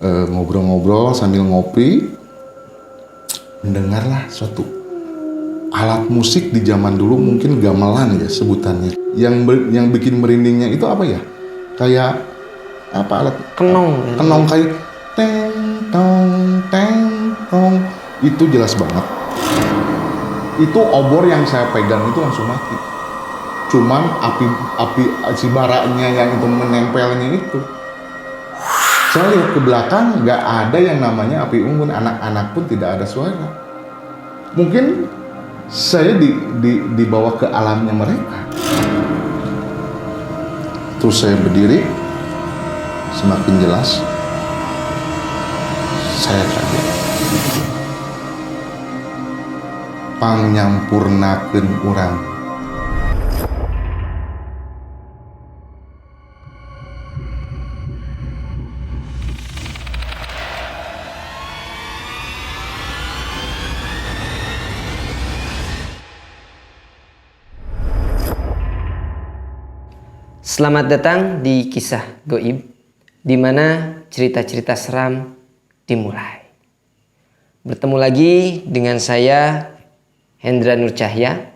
ngobrol-ngobrol sambil ngopi, mendengarlah suatu alat musik di zaman dulu, mungkin gamelan ya sebutannya. Yang bikin merindingnya itu apa ya? Kayak apa alat? Kenong kayak teng tong. Itu jelas banget. Itu obor yang saya pegang itu langsung mati. Cuman api si baranya yang itu menempelnya itu. Saya lihat ke belakang nggak ada yang namanya api unggun, anak-anak pun tidak ada suara. Mungkin saya dibawa ke alamnya mereka. Terus saya berdiri, semakin jelas saya kaget. Pangnyampurnakeun urang. Selamat datang di Kisah Goib, di mana cerita-cerita seram dimulai. Bertemu lagi dengan saya, Hendra Nur Cahya.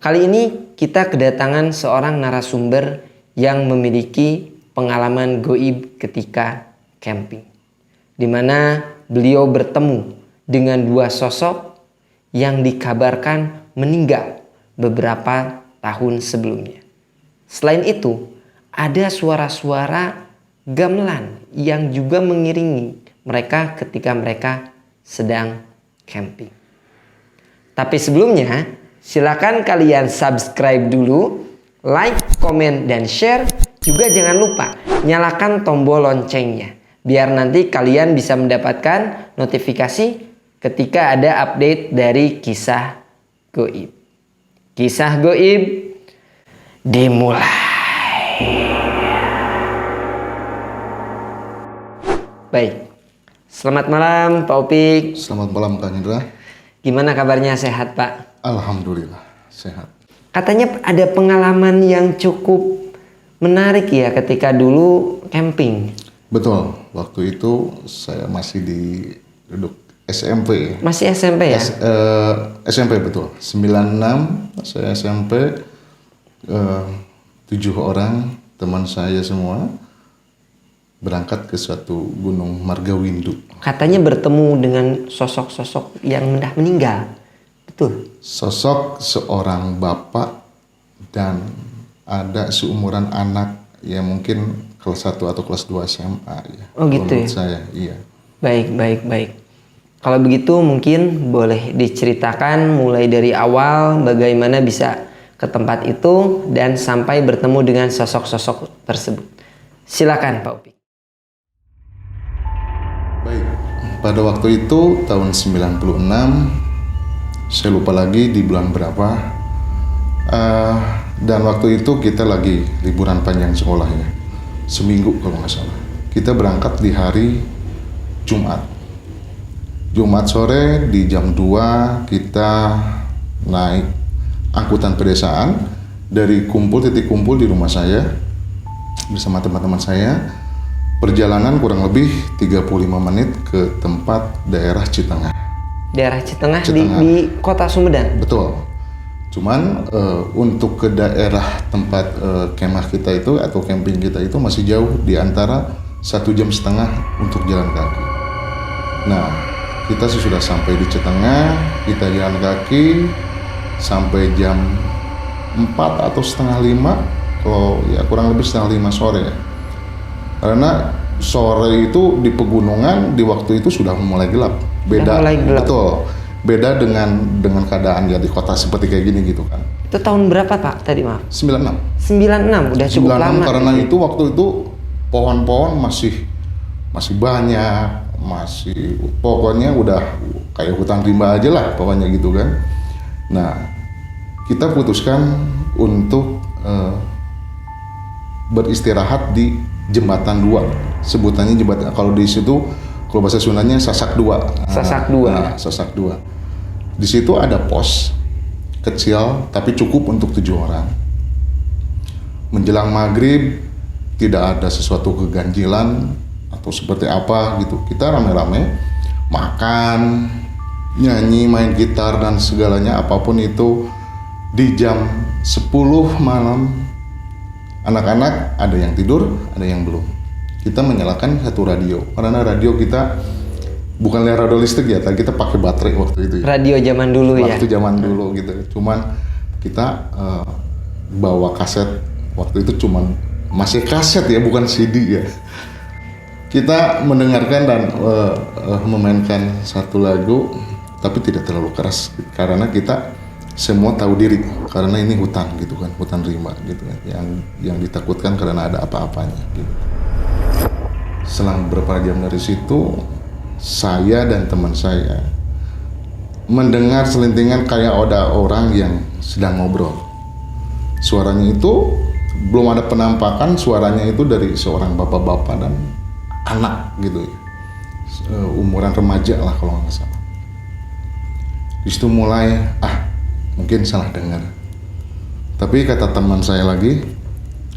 Kali ini kita kedatangan seorang narasumber yang memiliki pengalaman goib ketika camping, di mana beliau bertemu dengan dua sosok yang dikabarkan meninggal beberapa tahun sebelumnya. Selain itu, ada suara-suara gamelan yang juga mengiringi mereka ketika mereka sedang camping. Tapi sebelumnya, silakan kalian subscribe dulu, like, komen, dan share. Juga jangan lupa nyalakan tombol loncengnya, biar nanti kalian bisa mendapatkan notifikasi ketika ada update dari Kisah Goib. Kisah Goib dimulai. Baik, selamat malam Pak Upik. Selamat malam Kang Indra. Gimana kabarnya, sehat Pak? Alhamdulillah sehat. Katanya ada pengalaman yang cukup menarik ya ketika dulu camping. Betul, waktu itu saya masih di duduk SMP. Masih SMP ya? SMP betul, 96 saya SMP. 7 orang teman saya semua berangkat ke suatu gunung Margawindu. Katanya bertemu dengan sosok-sosok yang sudah meninggal, betul? Sosok seorang bapak dan ada seumuran anak yang mungkin kelas 1 atau kelas 2 SMA ya. Oh gitu ya? Saya, iya. Baik. Kalau begitu mungkin boleh diceritakan mulai dari awal bagaimana bisa ke tempat itu dan sampai bertemu dengan sosok-sosok tersebut. Silakan Pak Upik. Baik, pada waktu itu tahun 96, saya lupa lagi di bulan berapa, dan waktu itu kita lagi liburan panjang sekolah ya, seminggu kalau nggak salah. Kita berangkat di hari Jumat sore di jam 2 kita naik angkutan pedesaan dari titik kumpul di rumah saya bersama teman-teman saya. Perjalanan kurang lebih 35 menit ke tempat daerah Citengah. Daerah Citengah. Di kota Sumedang? Betul. Cuman untuk ke daerah tempat kemah kita itu atau camping kita itu masih jauh, di antara 1,5 jam untuk jalan kaki. Nah, kita sudah sampai di Citengah, kita jalan kaki sampai jam 4 atau setengah 5, kalau ya kurang lebih setengah 5 sore ya. Karena sore itu di pegunungan di waktu itu sudah mulai gelap. Betul. Beda dengan keadaan ya di kota seperti kayak gini gitu kan. Itu tahun berapa Pak tadi, maaf? 96. 96, udah cukup lama. Karena itu waktu itu pohon-pohon masih banyak, pokoknya udah kayak hutan rimba aja lah pokoknya gitu kan. Nah, kita putuskan untuk beristirahat di Jembatan 2. Sebutannya jembatan, kalau di situ kalau bahasa Sundanya Sasak 2. Sasak 2. Nah, Sasak 2. Di situ ada pos kecil tapi cukup untuk 7 orang. Menjelang maghrib tidak ada sesuatu keganjilan atau atau seperti apa gitu. Kita rame-rame makan, nyanyi, main gitar dan segalanya apapun itu di jam 10 malam. Anak-anak ada yang tidur, ada yang belum. Kita menyalakan satu radio karena radio kita bukan radio listrik ya, tapi kita pakai baterai waktu itu ya. Radio zaman dulu ya. Waktu zaman dulu gitu. Cuman kita bawa kaset waktu itu cuman masih kaset ya, bukan CD ya. Kita mendengarkan dan memainkan satu lagu, tapi tidak terlalu keras karena kita semua tahu diri karena ini hutan gitu kan, hutan rimba gitu kan, yang ditakutkan karena ada apa-apanya gitu. Selang beberapa jam dari situ, saya dan teman saya mendengar selentingan kayak ada orang yang sedang ngobrol. Suaranya itu belum ada penampakan, suaranya itu dari seorang bapak-bapak dan anak gitu ya, umuran remaja lah kalau nggak salah. Di situ mulai mungkin salah dengar. Tapi kata teman saya lagi,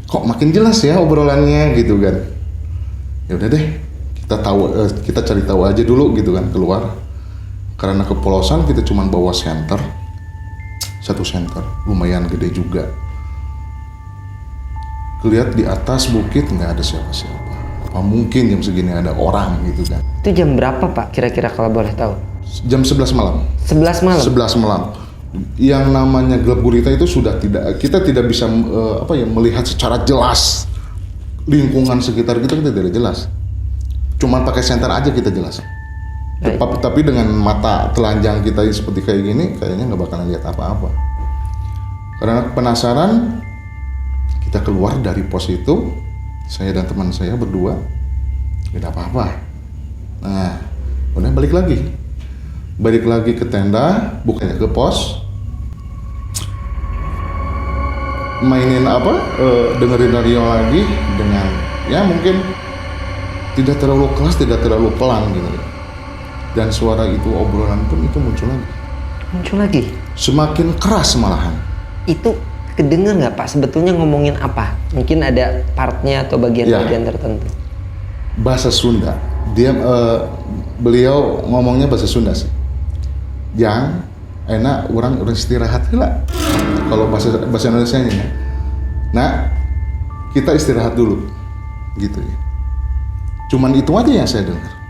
kok makin jelas ya obrolannya gitu kan. Ya udah deh, kita cari tahu aja dulu gitu kan, keluar. Karena kepolosan kita cuma bawa satu senter, lumayan gede juga. Kelihat di atas bukit nggak ada siapa-siapa. Apa mungkin jam segini ada orang gitu kan. Itu jam berapa Pak kira-kira kalau boleh tahu? Jam 11 malam. 11 malam? 11 malam. Yang namanya gelap gulita itu sudah kita tidak bisa melihat secara jelas lingkungan sekitar kita tidak jelas. Cuma pakai senter aja kita jelas. Tapi dengan mata telanjang kita seperti kayak gini, kayaknya nggak bakalan lihat apa-apa. Karena penasaran, kita keluar dari pos itu, saya dan teman saya berdua, tidak apa-apa. Nah, udah balik lagi ke tenda, bukannya ke pos, mainin dengerin radio lagi dengan ya mungkin tidak terlalu keras, tidak terlalu pelan gitu. Dan suara itu, obrolan pun itu muncul lagi. Semakin keras malahan. Itu kedengar nggak Pak? Sebetulnya ngomongin apa? Mungkin ada partnya atau bagian-bagian tertentu. Bahasa Sunda. Beliau ngomongnya bahasa Sunda sih. Yang enak orang istirahat lah. Kalau bahasa Indonesianya. Nah, kita istirahat dulu, gitu ya. Cuman itu aja yang saya dengar.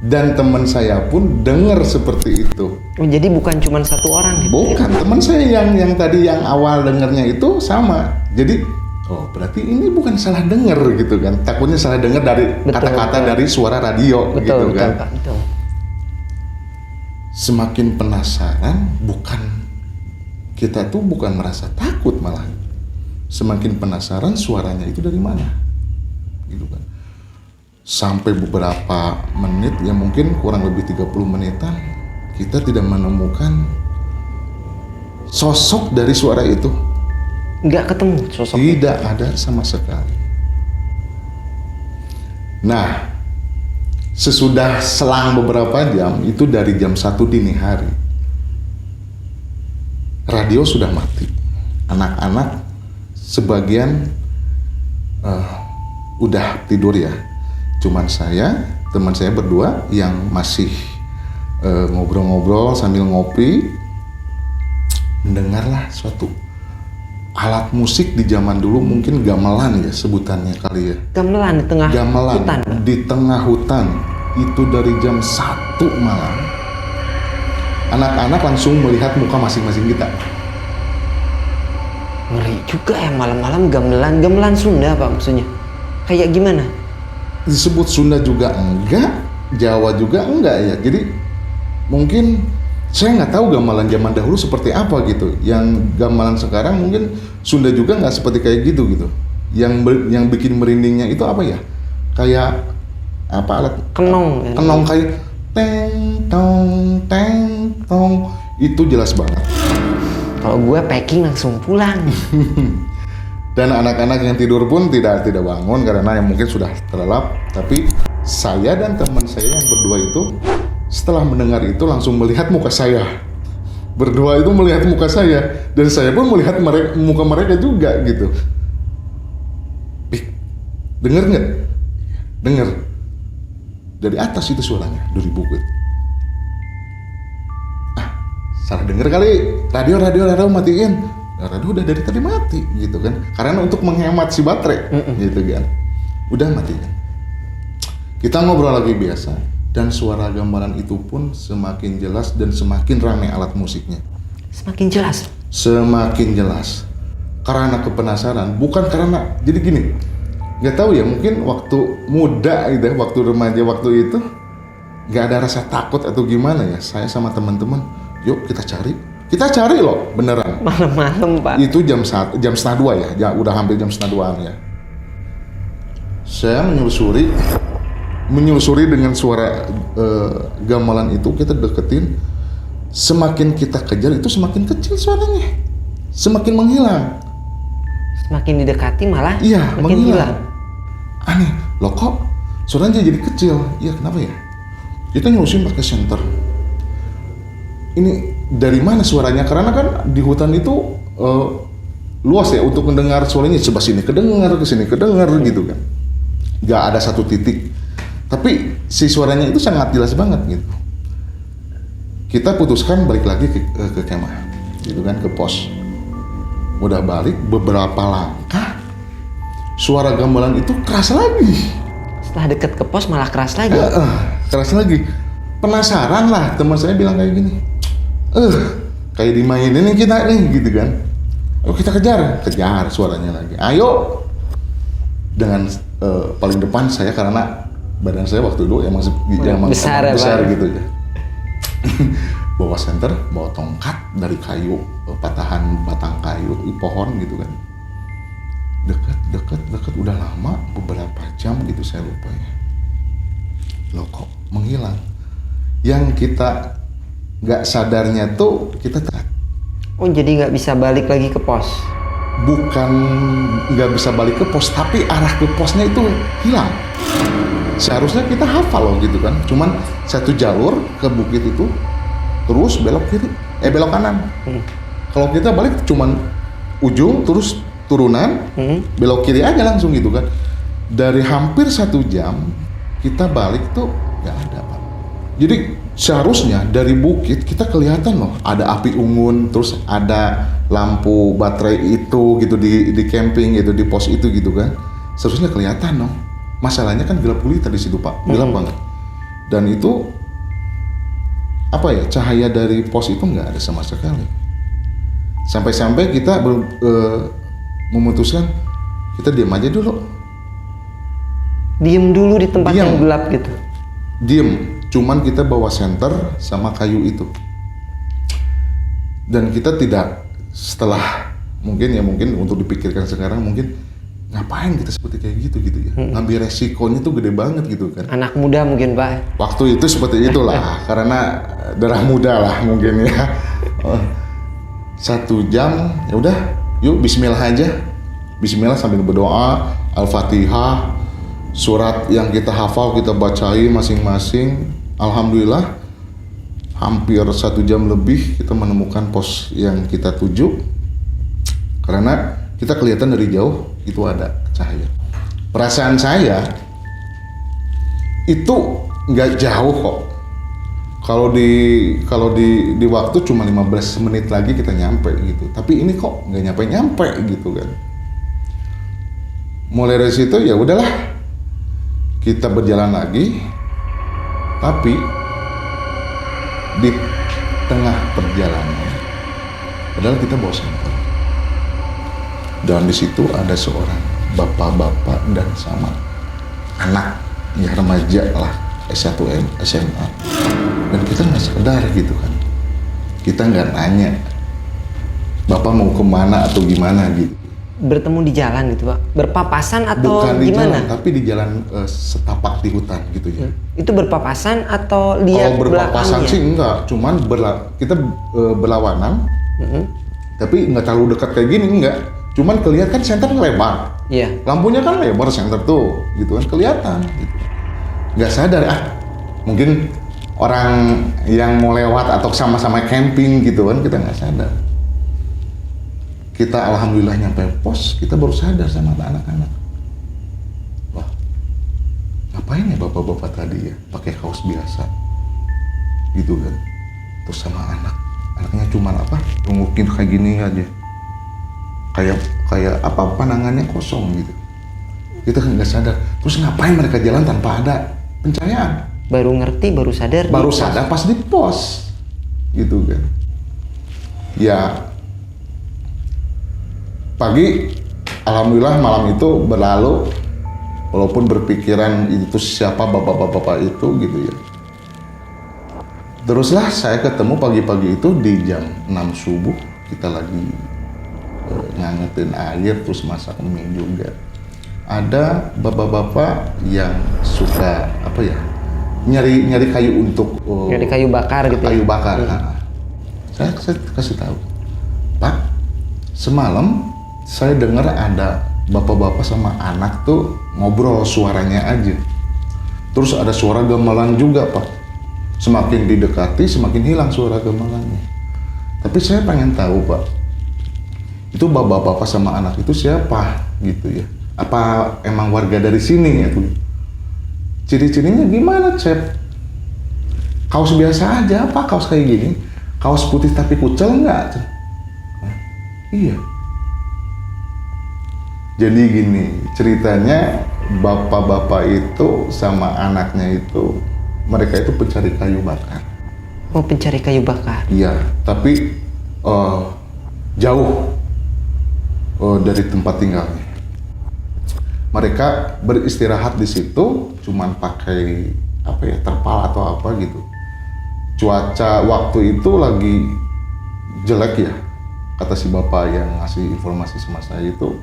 Dan teman saya pun dengar seperti itu. Oh, jadi bukan cuma satu orang gitu? Bukan, teman saya yang tadi yang awal dengarnya itu sama. Jadi, berarti ini bukan salah dengar gitu kan. Takutnya salah dengar dari kata-kata dari suara radio gitu kan. Pak, betul. Semakin penasaran, kita tuh bukan merasa takut malah. Semakin penasaran suaranya itu dari mana. Gitu kan. Sampai beberapa menit, ya mungkin kurang lebih 30 menitan, kita tidak menemukan sosok dari suara itu. Nggak ketemu sosok? Tidak ada sama sekali. Nah, sesudah selang beberapa jam, itu dari jam 1 dini hari, radio sudah mati. Anak-anak sebagian udah tidur ya. Cuman teman saya berdua yang masih ngobrol-ngobrol sambil ngopi, mendengarlah suatu alat musik di zaman dulu, mungkin gamelan ya sebutannya kali ya. Gamelan di tengah hutan? Di tengah hutan, itu dari jam 1 malam. Anak-anak langsung melihat muka masing-masing kita. Ngeri juga ya malam-malam gamelan Sunda Pak maksudnya? Kayak gimana? Disebut Sunda juga enggak, Jawa juga enggak ya. Jadi mungkin saya nggak tahu gamelan zaman dahulu seperti apa gitu. Yang gamelan sekarang mungkin Sunda juga nggak seperti kayak gitu. Yang bikin merindingnya itu apa ya? Kayak apa alat? Kenong. Kenong kayak teng tong. Itu jelas banget. Kalau gue packing langsung pulang. Dan anak-anak yang tidur pun tidak bangun karena yang mungkin sudah terlelap. Tapi saya dan teman saya yang berdua itu setelah mendengar itu langsung melihat muka saya. Berdua itu melihat muka saya dan saya pun melihat muka mereka juga gitu. Dengar nggak? Dengar. dari atas itu suaranya dari bukit. Salah denger kali, radio matiin. Radio udah dari tadi mati gitu kan, karena untuk menghemat si baterai gitu kan, udah matiin. Kita ngobrol lagi biasa, dan suara gamelan itu pun semakin jelas dan semakin ramai alat musiknya. Semakin jelas. Semakin jelas. Karena kepenasaran, bukan karena, jadi gini, nggak tahu ya, mungkin waktu muda gitu ya, waktu remaja waktu itu nggak ada rasa takut atau gimana ya. Saya sama teman-teman, yuk kita cari loh, beneran. Malam-malam Pak. Itu jam 1:30 ya, udah hampir jam 1:30 ya. Saya menyusuri dengan suara gamelan itu, kita deketin. Semakin kita kejar itu semakin kecil suaranya, semakin menghilang. Semakin didekati malah Iya, makin hilang. Aneh, loh kok suaranya jadi kecil? Iya, kenapa ya? Kita nyusun pakai senter. Ini dari mana suaranya? Karena kan di hutan itu luas ya untuk mendengar suaranya, sebelah sini kedengar, ke sini kedengar gitu kan. Gak ada satu titik. Tapi si suaranya itu sangat jelas banget gitu. Kita putuskan balik lagi ke kemah, gitu kan, ke pos. Udah balik beberapa langkah, suara gamelan itu keras lagi. Setelah deket ke pos malah keras lagi. Keras lagi. Penasaran lah, teman saya bilang kayak gini. Kayak dimainin nih kita nih, gitu kan. Ayo kita kejar suaranya lagi. Ayo. Dengan paling depan saya, karena badan saya waktu dulu emang besar gitu ya. Bawa senter, bawa tongkat dari kayu, patahan batang kayu, pohon gitu kan. Deket, udah lama, beberapa jam gitu, saya lupa ya. Loh kok menghilang? Yang kita nggak sadarnya tuh kita Oh, jadi nggak bisa balik lagi ke pos? Bukan nggak bisa balik ke pos, tapi arah ke posnya itu hilang. Seharusnya kita hafal loh gitu kan, cuman satu jalur ke bukit itu, terus belok kiri, belok kanan. Kalau kita balik cuman ujung, terus turunan, belok kiri aja langsung gitu kan. Dari hampir 1 jam kita balik tuh nggak ada Pak. Jadi seharusnya dari bukit kita kelihatan loh, ada api unggun, terus ada lampu baterai itu gitu di camping gitu, di pos itu gitu kan. Seharusnya kelihatan loh. Masalahnya kan gelap gulita di situ Pak, gelap banget. Dan itu apa ya, cahaya dari pos itu nggak ada sama sekali. Sampai-sampai kita memutuskan kita diam aja dulu. Diem dulu di tempat yang gelap gitu. Diem, cuman kita bawa senter sama kayu itu. Dan kita tidak, setelah mungkin untuk dipikirkan sekarang, mungkin ngapain kita seperti kayak gitu ya. Ngambil resikonya tuh gede banget gitu kan. Anak muda mungkin Pak. Waktu itu seperti itulah, karena darah muda lah mungkin ya. 1 jam, ya udah, yuk Bismillah aja. Bismillah sambil berdoa, Al-Fatihah, surat yang kita hafal kita bacain masing-masing. Alhamdulillah, hampir 1 jam lebih kita menemukan pos yang kita tuju. Karena kita kelihatan dari jauh itu ada cahaya. Perasaan saya itu nggak jauh kok. Kalau di waktu cuma 15 menit lagi kita nyampe gitu. Tapi ini kok nggak nyampe gitu kan. Mulai dari situ ya udahlah, kita berjalan lagi. Tapi di tengah perjalanan, padahal kita bawa senter, dan di situ ada seorang bapak-bapak dan sama anak ya, remaja lah, S1 SMA. Dan kita nggak sadar gitu kan, kita nggak nanya bapak mau kemana atau gimana gitu. Bertemu di jalan gitu Pak? Berpapasan atau bukan di gimana? jalan, tapi di jalan setapak di hutan gitu ya. Itu berpapasan atau lihat kalau berpapasan belakangnya? sih enggak, cuman kita berlawanan, tapi nggak terlalu dekat kayak gini, enggak. Cuman kelihatan senter lebar. Iya. Lampunya kan lebar senter tuh, gitu kan, kelihatan. Gitu. Nggak sadar, mungkin orang yang mau lewat atau sama-sama camping gitu kan, kita nggak sadar. Kita alhamdulillah nyampe pos, kita baru sadar sama anak-anak. Wah, ngapain ya bapak-bapak tadi ya pakai kaos biasa gitu kan. Terus sama anaknya cuman apa tungukin kayak gini aja, kayak apa pandangannya kosong gitu. Kita kan nggak sadar. Terus ngapain mereka jalan tanpa ada pencahayaan? Baru ngerti, baru sadar. Baru sadar pas di pos gitu kan. Ya pagi alhamdulillah malam itu berlalu, walaupun berpikiran itu siapa bapak-bapak itu gitu ya. Teruslah saya ketemu pagi-pagi itu di jam 6 subuh, kita lagi ngangetin air terus masak mie juga. Ada bapak-bapak yang suka apa ya, nyari kayu untuk Nyari kayu bakar gitu kayu ya. bakar. Nah, saya kasih tahu, Pak, semalam saya dengar ada bapak-bapak sama anak tuh ngobrol suaranya aja. Terus ada suara gamelan juga, Pak. Semakin didekati, semakin hilang suara gamelannya. Tapi saya pengen tahu, Pak, itu bapak-bapak sama anak itu siapa gitu ya? Apa emang warga dari sini ya tuh? Ciri-cirinya gimana, Cep? Kaos biasa aja, apa kaos kayak gini? Kaos putih tapi kucel enggak? Iya. Jadi gini, ceritanya bapak-bapak itu sama anaknya itu, mereka itu pencari kayu bakar. Oh, pencari kayu bakar. Iya, tapi jauh dari tempat tinggalnya. Mereka beristirahat di situ, cuman pakai apa ya, terpal atau apa gitu. Cuaca waktu itu lagi jelek ya, kata si bapak yang ngasih informasi sama saya itu,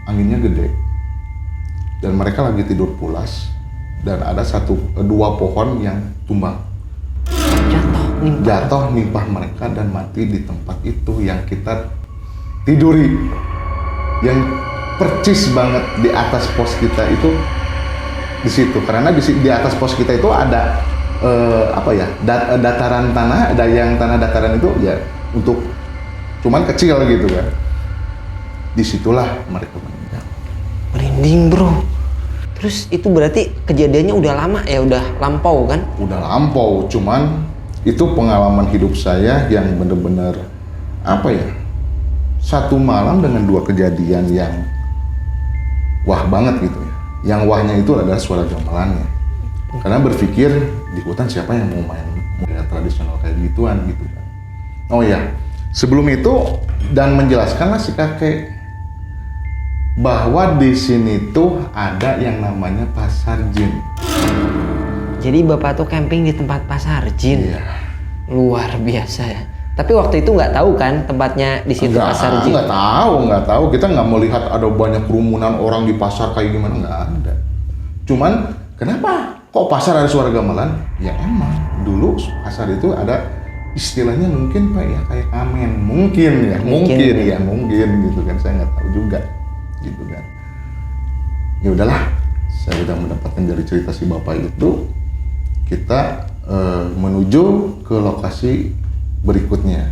anginnya gede. Dan mereka lagi tidur pulas, dan ada dua pohon yang tumbang. Jatuh nimpah mereka dan mati di tempat itu yang kita tiduri. Yang percis banget di atas pos kita itu di situ, karena di atas pos kita itu ada apa ya, dataran tanah, ada yang tanah dataran itu ya untuk cuman kecil gitu kan. Disitulah mereka meninggal. Merinding, bro. Terus itu berarti kejadiannya udah lama ya, udah lampau kan? Udah lampau, cuman itu pengalaman hidup saya yang bener-bener apa ya, satu malam dengan dua kejadian yang wah banget gitu ya. Yang wahnya itu adalah suara gamelannya. Karena berpikir di hutan siapa yang mau main tradisional kayak gituan gitu kan. Oh ya, sebelum itu dan menjelaskanlah si kakek bahwa di sini tuh ada yang namanya pasar jin. Jadi bapak tuh camping di tempat pasar jin. Iya. Luar biasa ya. Tapi waktu itu nggak tahu kan tempatnya di situ pasar jin? Nggak tahu. Kita nggak melihat ada banyak kerumunan orang di pasar kayak gimana, nggak ada. Cuman kenapa kok pasar ada suara gamelan? Ya emang dulu pasar itu ada istilahnya mungkin Pak ya, kayak amen, mungkin gitu kan, saya nggak tahu juga gitu kan. Ya udahlah, saya udah mendapatkan dari cerita si bapak itu, kita menuju ke lokasi berikutnya.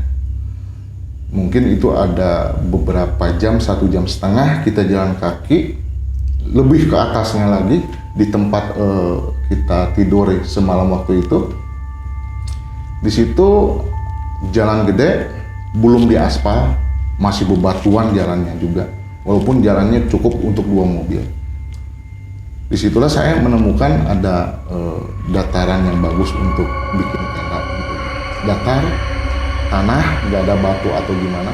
Mungkin itu ada beberapa jam, 1,5 jam kita jalan kaki, lebih ke atasnya lagi di tempat kita tidur semalam waktu itu. Di situ jalan gede, belum diaspal, masih bebatuan jalannya juga, walaupun jalannya cukup untuk 2 mobil. Disitulah saya menemukan ada dataran yang bagus untuk bikin tenda gitu. Datar, tanah, nggak ada batu atau gimana.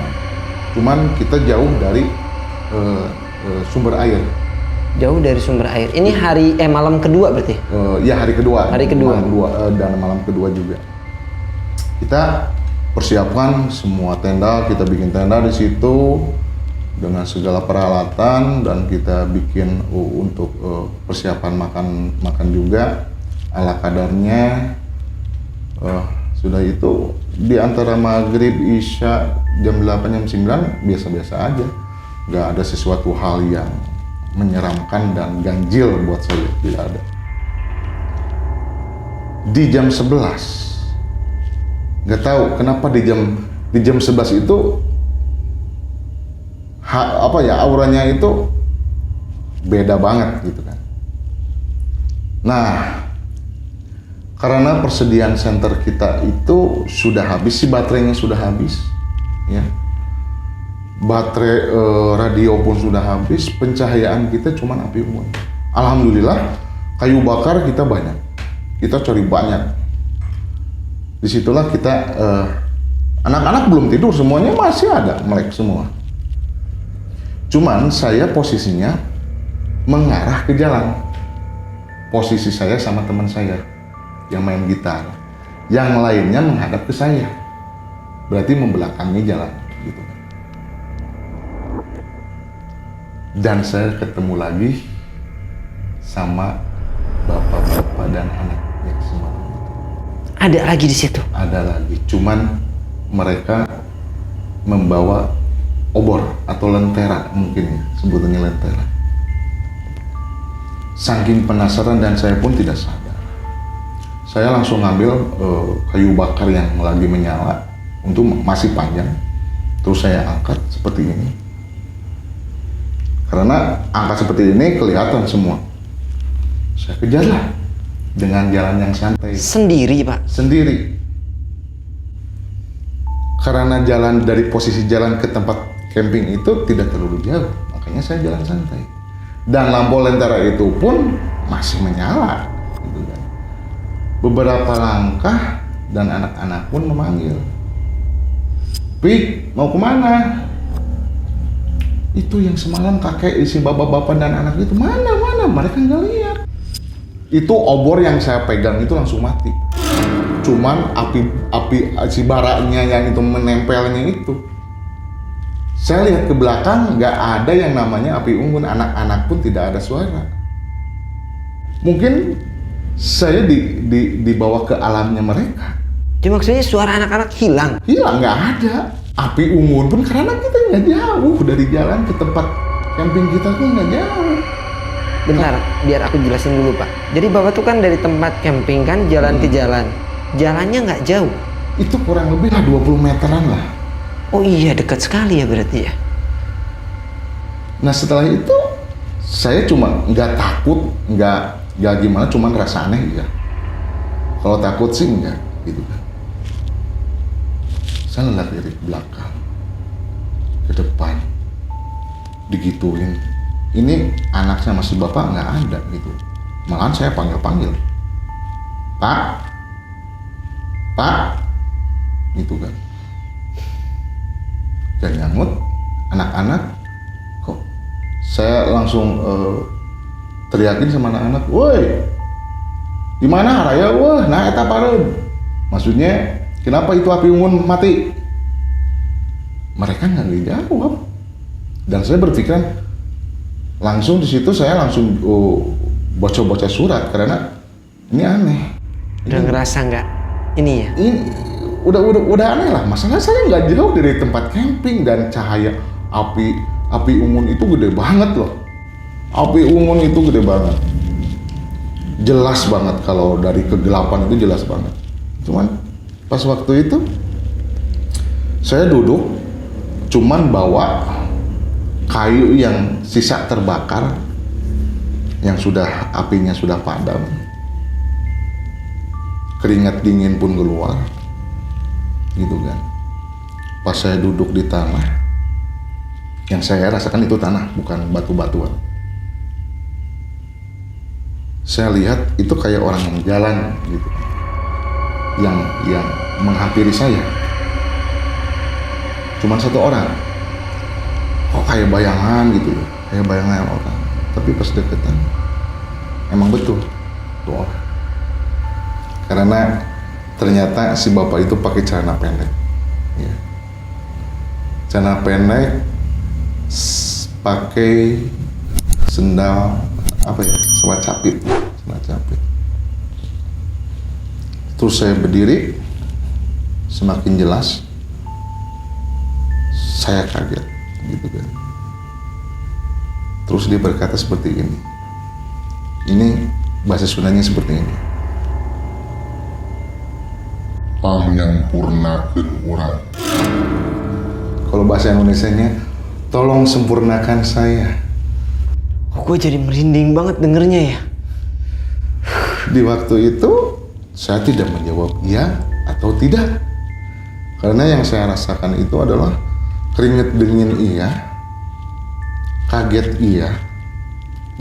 Cuman kita jauh dari sumber air. Jauh dari sumber air. Ini malam kedua berarti? Ya hari kedua. Hari kedua. Dan malam kedua juga. Kita persiapkan semua tenda, kita bikin tenda di situ dengan segala peralatan, dan kita bikin untuk persiapan makan juga ala kadarnya. Sudah itu di antara maghrib isya jam 8 jam 9 biasa-biasa aja, nggak ada sesuatu hal yang menyeramkan dan ganjil buat saya, tidak ada. Di jam 11 nggak tahu kenapa di jam 11 itu auranya itu beda banget gitu kan. Nah, karena persediaan senter kita itu sudah habis, si baterainya sudah habis, ya. Baterai radio pun sudah habis, pencahayaan kita cuma api unggun. Alhamdulillah, kayu bakar kita banyak. Kita cari banyak. Disitulah kita, anak-anak belum tidur, semuanya masih ada, melek semua. Cuman saya posisinya mengarah ke jalan. Posisi saya sama teman saya yang main gitar, yang lainnya menghadap ke saya, berarti membelakangi jalan gitu. Dan saya ketemu lagi sama bapak-bapak dan anak yang semalam itu. Ada lagi di situ? Ada lagi, cuman mereka membawa obor atau lentera, mungkin ya sebutannya lentera. Saking penasaran dan saya pun tidak sadar, saya langsung ngambil kayu bakar yang lagi menyala, untuk masih panjang, terus saya angkat seperti ini. Karena angkat seperti ini kelihatan semua. Saya kejarlah dengan jalan yang santai. Sendiri, Pak? Sendiri. Karena jalan dari posisi jalan ke tempat camping itu tidak terlalu jauh, makanya saya jalan santai. Dan lampu lentera itu pun masih menyala, gitu kan. Beberapa langkah dan anak-anak pun memanggil, "Pik, mau kemana?" Itu yang semalam kakek isi bapak-bapak dan anak itu mana? Mereka nggak lihat. Itu obor yang saya pegang itu langsung mati. Cuman api si baraknya yang itu menempelnya itu. Saya lihat ke belakang nggak ada yang namanya api unggun, anak-anak pun tidak ada suara. Mungkin saya dibawa ke alamnya mereka. Jadi maksudnya suara anak-anak hilang? Hilang, nggak ada. Api unggun pun karena kita nggak jauh dari jalan ke tempat camping kita tuh nggak jauh. Bentar, biar aku jelasin dulu, Pak. Jadi Bapak tuh kan dari tempat camping kan jalan ke jalan. Jalannya nggak jauh? Itu kurang lebih lah 20 meteran lah. Oh iya, dekat sekali ya berarti ya. Nah setelah itu saya cuma nggak takut, nggak gimana, cuma ngerasa aneh ya. Kalau takut sih enggak, gitu kan. Saya ngeliat dari belakang ke depan, digituin. Ini anak sama si bapak nggak ada gitu. Malahan saya panggil, "Pak, Pak," gitu kan. Dan nyamut, anak-anak kok. Saya langsung teriakin sama anak-anak, "Woi, di mana Raya? Wah, nah eta pareun." Maksudnya, kenapa itu api unggun mati? Mereka nggak dijawab. Dan saya berpikiran, langsung di situ saya langsung baca-baca surat karena ini aneh. Udah ngerasa nggak ini ya? Ini udah aneh lah. Masalah saya nggak jauh dari tempat camping dan cahaya api unggun itu gede banget loh. Api unggun itu gede banget. Jelas banget, kalau dari kegelapan itu jelas banget. Cuman pas waktu itu saya duduk, cuman bawa kayu yang sisa terbakar, yang sudah apinya sudah padam. Keringat dingin pun keluar, gitu kan. Pas saya duduk di tanah, yang saya rasakan itu tanah, bukan batu-batuan. Saya lihat itu kayak orang yang jalan gitu, yang menghampiri saya. Cuman satu orang. Kok kayak bayangan gitu ya, kayak bayangan orang. Tapi pas deketan, emang betul itu orang. Karena ternyata si bapak itu pakai celana pendek, ya. Celana pendek, pakai sendal apa ya, sandal capit. Terus saya berdiri, semakin jelas saya kaget, gitu kan. Terus dia berkata seperti ini bahasa Sundanya seperti ini. Panyampurnakeun urang. Kalau bahasa Indonesianya, tolong sempurnakan saya. Kok gue jadi merinding banget dengernya ya? di waktu itu saya tidak menjawab iya atau tidak. Karena yang saya rasakan itu adalah keringat dingin iya, kaget iya,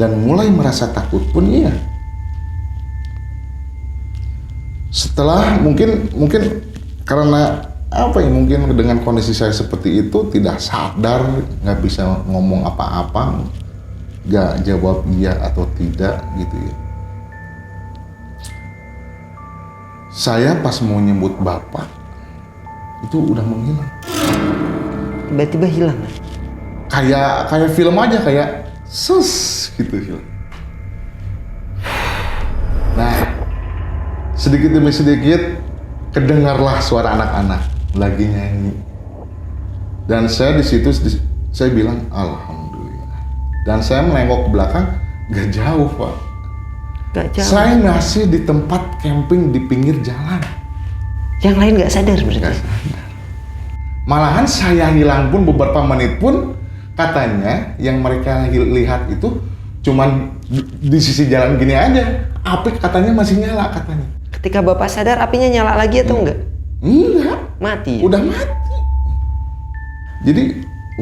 dan mulai merasa takut pun iya. Setelah mungkin karena apa ya, mungkin dengan kondisi saya seperti itu tidak sadar, nggak bisa ngomong apa-apa, nggak jawab iya atau tidak gitu ya. Saya pas mau nyebut bapak itu udah menghilang. Tiba-tiba hilang. Kayak film aja, kayak sus gitu. Nah, sedikit demi sedikit kedengarlah suara anak-anak lagi nyanyi. Dan saya di situ saya bilang alhamdulillah. Dan saya menengok ke belakang, gak jauh Pak. Gak jauh. Saya masih di tempat camping di pinggir jalan. Yang lain gak sadar berarti? Gak sadar. Malahan saya hilang pun beberapa menit pun katanya yang mereka lihat itu cuman di sisi jalan gini aja. Api katanya masih nyala katanya. Ketika Bapak sadar apinya nyala lagi atau enggak? Enggak. Mati. Udah mati. Jadi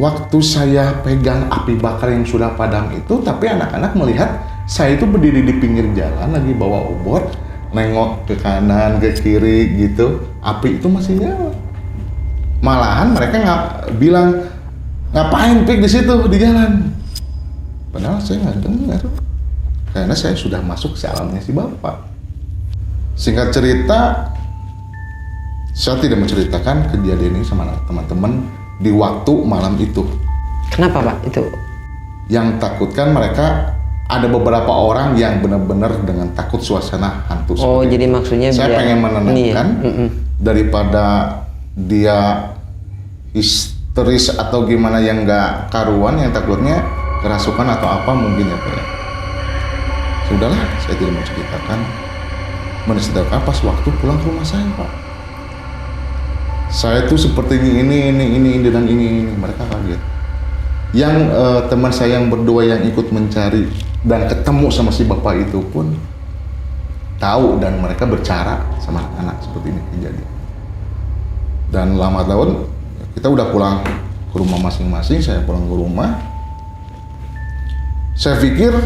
waktu saya pegang api bakar yang sudah padam itu, tapi anak-anak melihat saya itu berdiri di pinggir jalan lagi bawa obor, nengok ke kanan, ke kiri gitu, api itu masih nyala. Malahan mereka bilang, ngapain Pik di situ di jalan? Padahal saya nggak dengar, karena saya sudah masuk ke alamnya si bapak. Singkat cerita, saya tidak menceritakan kejadian ini sama teman-teman di waktu malam itu. Kenapa Pak itu? Yang takutkan mereka ada beberapa orang yang benar-benar dengan takut suasana hantu. Oh, jadi maksudnya saya biar pengen menenangkan daripada dia histeris atau gimana yang nggak karuan, yang takutnya kerasukan atau apa mungkin ya Pak ya. Sudahlah, saya tidak menceritakan. Menceritakan pas waktu pulang ke rumah saya Pak. Saya tuh seperti ini dan ini. Mereka kaget. Yang teman saya yang berdua yang ikut mencari dan ketemu sama si bapak itu pun tahu, dan mereka bercara sama anak seperti ini kejadian. Dan lama tahun kita udah pulang ke rumah masing-masing. Saya pulang ke rumah. Saya pikir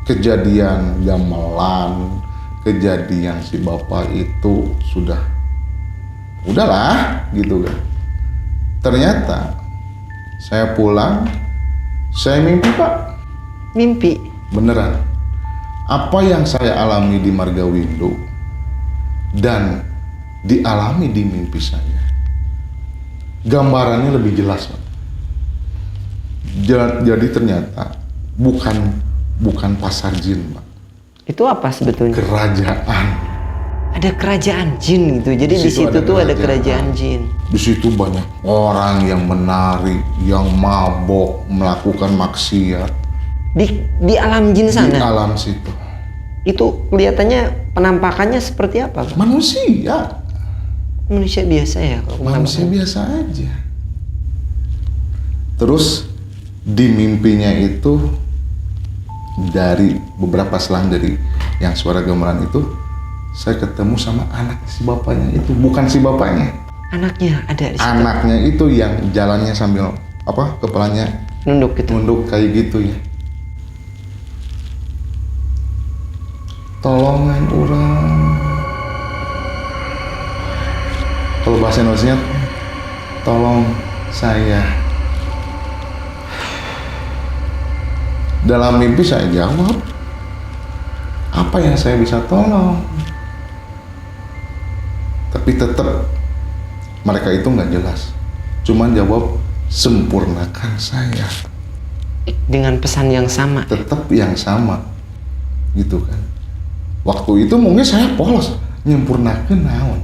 kejadian gamelan, kejadian si bapak itu udahlah gitu kan. Ternyata saya pulang, saya mimpi Pak. Mimpi? Beneran. Apa yang saya alami di Margawindo dan dialami di mimpi saya, gambarannya lebih jelas Pak. Jadi ternyata bukan pasar jin Pak. Itu apa sebetulnya? Kerajaan. Ada kerajaan jin gitu. Jadi di situ tuh ada kerajaan jin. Di situ banyak orang yang menari, yang mabok, melakukan maksiat. Di alam jin sana? Di alam situ. Itu kelihatannya penampakannya seperti apa Pak? Manusia. Manusia biasa ya? Manusia biasa aja. Terus di mimpinya itu, dari beberapa selang dari yang suara gamelan itu, saya ketemu sama anak si bapaknya itu. Bukan si bapaknya. Anaknya ada di situ? Anaknya itu yang jalannya sambil kepalanya nunduk gitu? Nunduk kayak gitu ya. Tolongan orang. Kalau bahasa Indonesia, tolong saya. Dalam mimpi saya jawab, apa yang saya bisa tolong? Tapi tetap mereka itu nggak jelas. Cuman jawab, sempurnakan saya. Dengan pesan yang sama? Tetap yang sama, gitu kan. Waktu itu mungkin saya polos, nyempurnakan naon,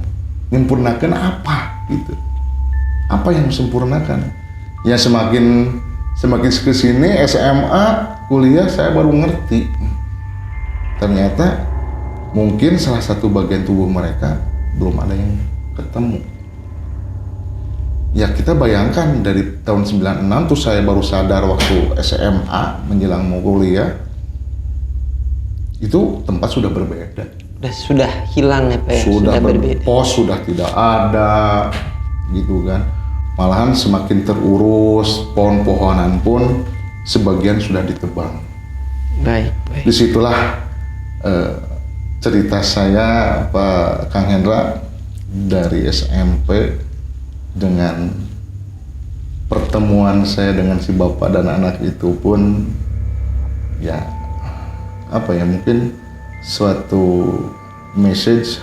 nyempurnakan apa gitu. Apa yang sempurnakan? Ya semakin kesini SMA, kuliah, saya baru ngerti. Ternyata mungkin salah satu bagian tubuh mereka belum ada yang ketemu. Ya kita bayangkan dari tahun 96 tuh saya baru sadar waktu SMA menjelang mau kuliah. itu tempat sudah berbeda. Sudah hilang ya Pak ya? Sudah berbeda. pos sudah tidak ada, gitu kan. Malahan semakin terurus, pohon-pohonan pun sebagian sudah ditebang. Baik. Disitulah cerita saya Pak Kang Hendra dari SMP dengan pertemuan saya dengan si bapak dan anak itu pun ya mungkin suatu message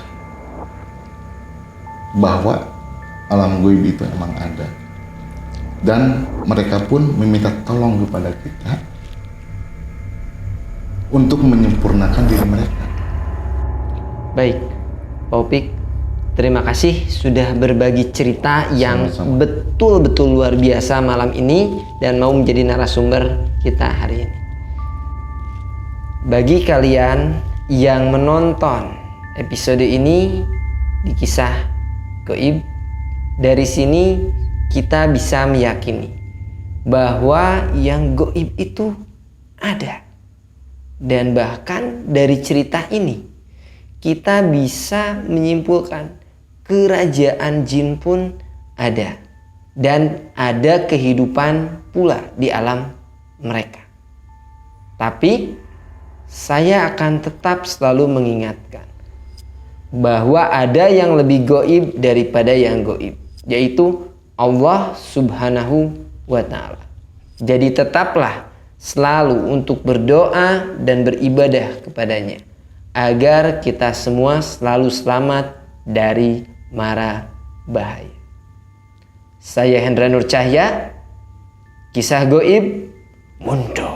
bahwa alam gaib itu emang ada, dan mereka pun meminta tolong kepada kita untuk menyempurnakan diri mereka. Baik, Pak Upik, terima kasih sudah berbagi cerita yang betul-betul luar biasa malam ini dan mau menjadi narasumber kita hari ini. Bagi kalian yang menonton episode ini di Kisah Gaib, dari sini kita bisa meyakini bahwa yang gaib itu ada. Dan bahkan dari cerita ini kita bisa menyimpulkan kerajaan jin pun ada. Dan ada kehidupan pula di alam mereka. Tapi saya akan tetap selalu mengingatkan bahwa ada yang lebih gaib daripada yang gaib, yaitu Allah Subhanahu wa Ta'ala. Jadi tetaplah selalu untuk berdoa dan beribadah kepadanya agar kita semua selalu selamat dari mara bahaya. Saya Hendra Nur Cahya, Kisah Gaib Mundo.